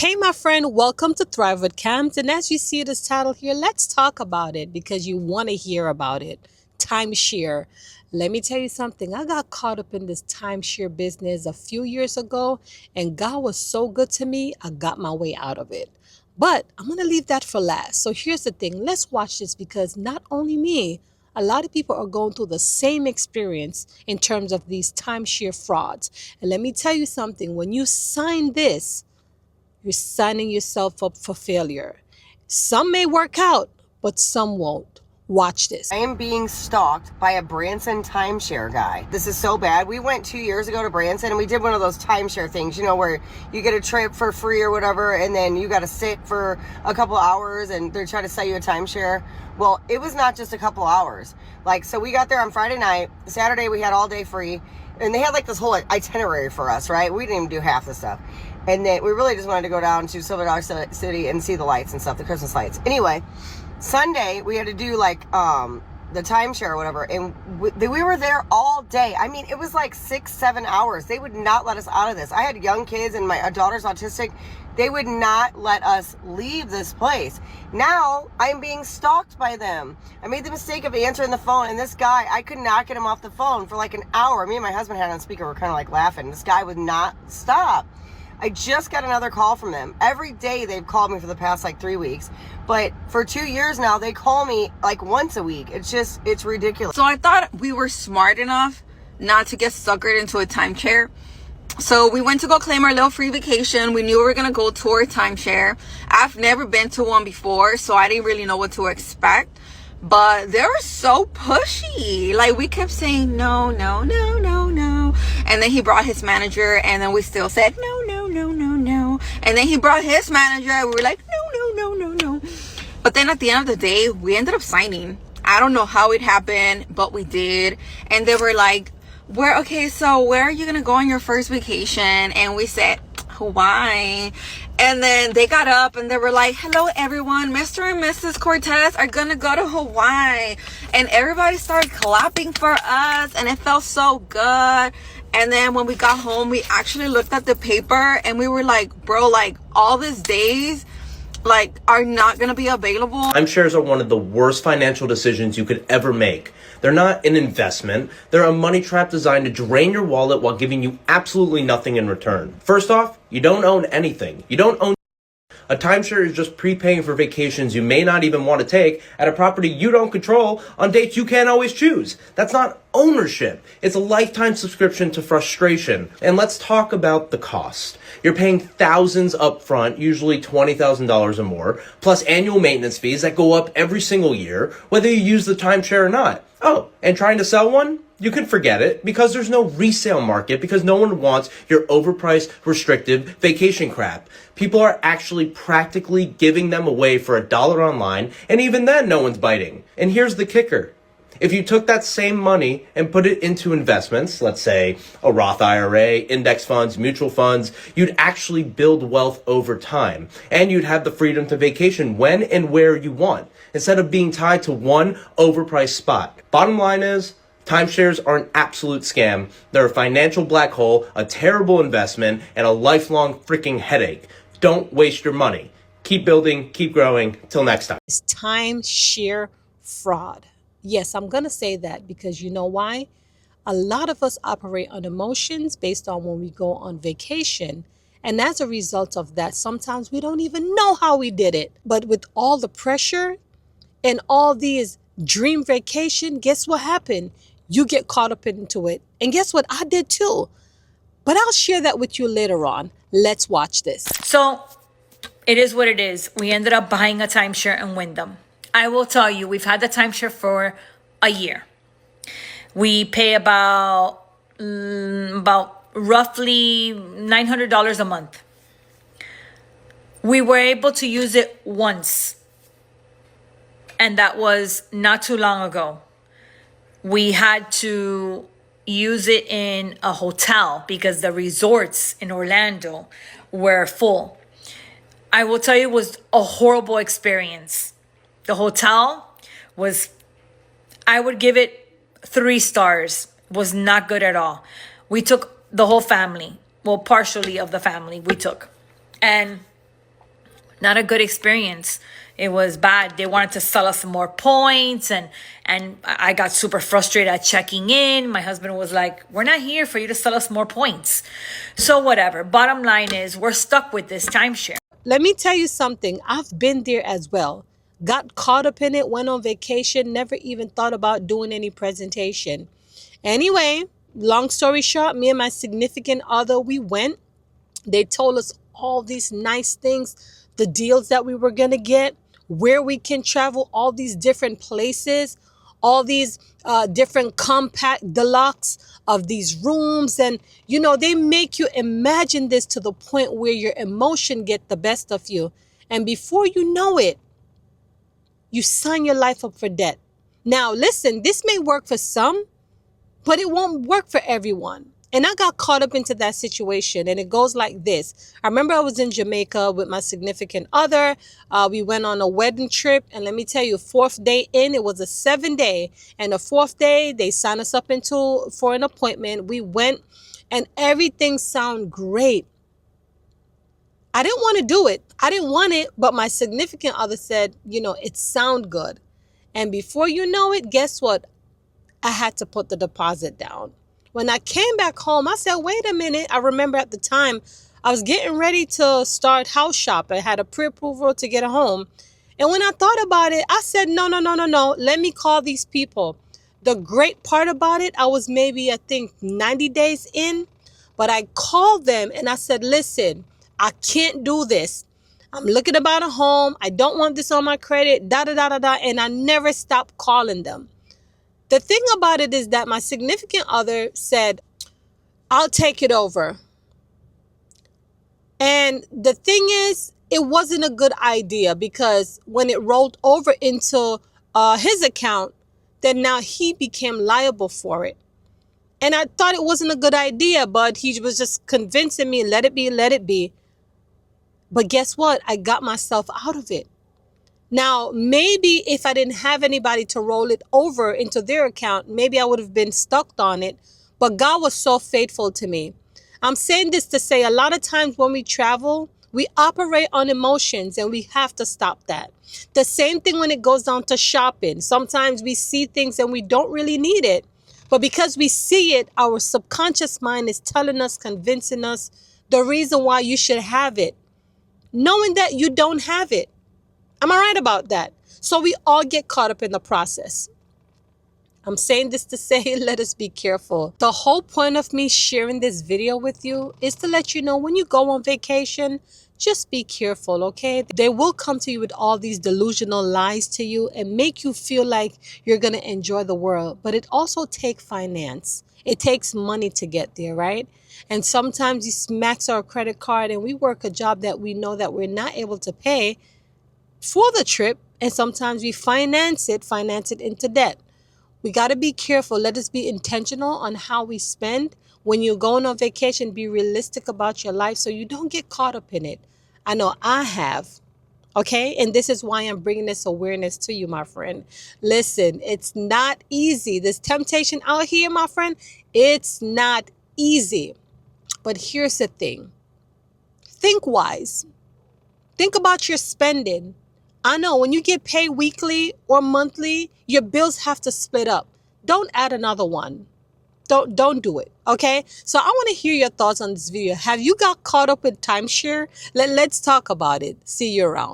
Hey, my friend, welcome to Thrive with Cams. And as you see this title here, let's talk about it because you want to hear about it. Timeshare. Let me tell you something. I got caught up in this timeshare business a few years ago, and God was so good to me, I got my way out of it. But I'm going to leave that for last. So here's the thing. Let's watch this because not only me, a lot of people are going through the same experience in terms of these timeshare frauds. And let me tell you something. When you sign this, you're signing yourself up for failure. Some may work out, but some won't. Watch this. I am being stalked by a Branson timeshare guy. This is so bad. We went 2 years ago to Branson and we did one of those timeshare things, you know, where you get a trip for free or whatever, and then you got to sit for a couple hours and they're trying to sell you a timeshare. Well, it was not just a couple hours. Like, so we got there on Friday night. Saturday we had all day free, and they had like this whole itinerary for us, right? We didn't even do half the stuff. And then we really just wanted to go down to Silver Dollar City and see the lights and stuff, the Christmas lights. Anyway, Sunday, we had to do like the timeshare or whatever, and we were there all day. I mean, it was like 6-7 hours. They would not let us out of this. I had young kids, and my daughter's autistic. They would not let us leave this place. Now, I'm being stalked by them. I made the mistake of answering the phone, and this guy, I could not get him off the phone for like an hour. Me and my husband had it on speaker. We're kind of like laughing. This guy would not stop. I just got another call from them. Every day they've called me for the past like 3 weeks. But for 2 years now, they call me like once a week. It's ridiculous. So I thought we were smart enough not to get suckered into a timeshare. So we went to go claim our little free vacation. We knew we were going to go to a timeshare. I've never been to one before, so I didn't really know what to expect. But they were so pushy. Like, we kept saying, no, no, no, no, no. And then he brought his manager, and then we still said, no, no, no, no, no. And then he brought his manager, and we were like, no, no, no, no, no. But then at the end of the day, we ended up signing. I don't know how it happened, but we did. And they were like, where are you going to go on your first vacation? And we said, Hawaii. And then they got up and they were like, hello everyone, Mr. and Mrs. Cortez are gonna go to Hawaii. And everybody started clapping for us, and it felt so good. And then when we got home, we actually looked at the paper and we were like, bro, like all these days like are not gonna be available. Timeshares are one of the worst financial decisions you could ever make. They're not an investment. They're a money trap designed to drain your wallet while giving you absolutely nothing in return. First off, you don't own anything. You don't own. A timeshare is just prepaying for vacations you may not even want to take at a property you don't control on dates you can't always choose. That's not ownership. It's a lifetime subscription to frustration. And let's talk about the cost. You're paying thousands up front, usually $20,000 or more, plus annual maintenance fees that go up every single year, whether you use the timeshare or not. Oh, and trying to sell one? You can forget it because there's no resale market because no one wants your overpriced, restrictive vacation crap. People are actually practically giving them away for $1 online, and even then no one's biting. And here's the kicker. If you took that same money and put it into investments, let's say a Roth IRA, index funds, mutual funds, you'd actually build wealth over time. And you'd have the freedom to vacation when and where you want, instead of being tied to one overpriced spot. Bottom line is, timeshares are an absolute scam. They're a financial black hole, a terrible investment, and a lifelong freaking headache. Don't waste your money. Keep building, keep growing. Till next time. It's timeshare fraud. Yes, I'm going to say that because you know why? A lot of us operate on emotions based on when we go on vacation. And as a result of that, sometimes we don't even know how we did it. But with all the pressure and all these dream vacation, guess what happened? You get caught up into it. And guess what? I did too. But I'll share that with you later on. Let's watch this. So it is what it is. We ended up buying a timeshare in Wyndham. I will tell you, we've had the timeshare for a year. We pay about roughly $900 a month. We were able to use it once, and that was not too long ago. We had to use it in a hotel because the resorts in Orlando were full. I will tell you, it was a horrible experience. The hotel was, I would give it 3 stars. It was not good at all. We took the whole family, well, partially of the family we took. And Not a good experience. It was bad. They wanted to sell us some more points, and I got super frustrated at checking in. My husband was like, "We're not here for you to sell us more points." So whatever. Bottom line is we're stuck with this timeshare. Let me tell you something. I've been there as well. Got caught up in it, went on vacation, never even thought about doing any presentation. Anyway, long story short, me and my significant other, we went. They told us all these nice things, the deals that we were going to get, where we can travel, all these different places, all these different compact deluxe of these rooms. And, you know, they make you imagine this to the point where your emotion get the best of you. And before you know it, you sign your life up for debt. Now, listen, this may work for some, but it won't work for everyone. And I got caught up into that situation, and it goes like this. I remember I was in Jamaica with my significant other. We went on a wedding trip, and let me tell you, 4th day in, it was a 7-day. And the 4th day, they signed us up for an appointment. We went, and everything sounded great. I didn't want to do it. I didn't want it, but my significant other said, you know, it sounds good. And before you know it, guess what? I had to put the deposit down. When I came back home, I said, wait a minute. I remember at the time I was getting ready to start house shop. I had a pre-approval to get a home. And when I thought about it, I said, no. Let me call these people. The great part about it, I was maybe, I think, 90 days in. But I called them and I said, listen, I can't do this. I'm looking about a home. I don't want this on my credit, And I never stopped calling them. The thing about it is that my significant other said, I'll take it over. And the thing is, it wasn't a good idea because when it rolled over into his account, then now he became liable for it. And I thought it wasn't a good idea, but he was just convincing me, let it be. But guess what? I got myself out of it. Now, maybe if I didn't have anybody to roll it over into their account, maybe I would have been stuck on it. But God was so faithful to me. I'm saying this to say a lot of times when we travel, we operate on emotions and we have to stop that. The same thing when it goes down to shopping. Sometimes we see things and we don't really need it. But because we see it, our subconscious mind is telling us, convincing us the reason why you should have it, knowing that you don't have it. Am I right about that? So we all get caught up in the process. I'm saying this to say, let us be careful. The whole point of me sharing this video with you is to let you know when you go on vacation, just be careful, okay? They will come to you with all these delusional lies to you and make you feel like you're going to enjoy the world. But it also takes finance. It takes money to get there, right? And sometimes we max our credit card and we work a job that we know that we're not able to pay for the trip, and sometimes we finance it into debt. We got to be careful. Let us be intentional on how we spend. When you're going on vacation, be realistic about your life so you don't get caught up in it. I know I have, okay? And this is why I'm bringing this awareness to you, my friend. Listen, it's not easy. This temptation out here, my friend, it's not easy. But here's the thing. Think wise. Think about your spending. I know when you get paid weekly or monthly, your bills have to split up. Don't add another one. Don't do it. Okay. So I want to hear your thoughts on this video. Have you got caught up with timeshare? Let's talk about it. See you around.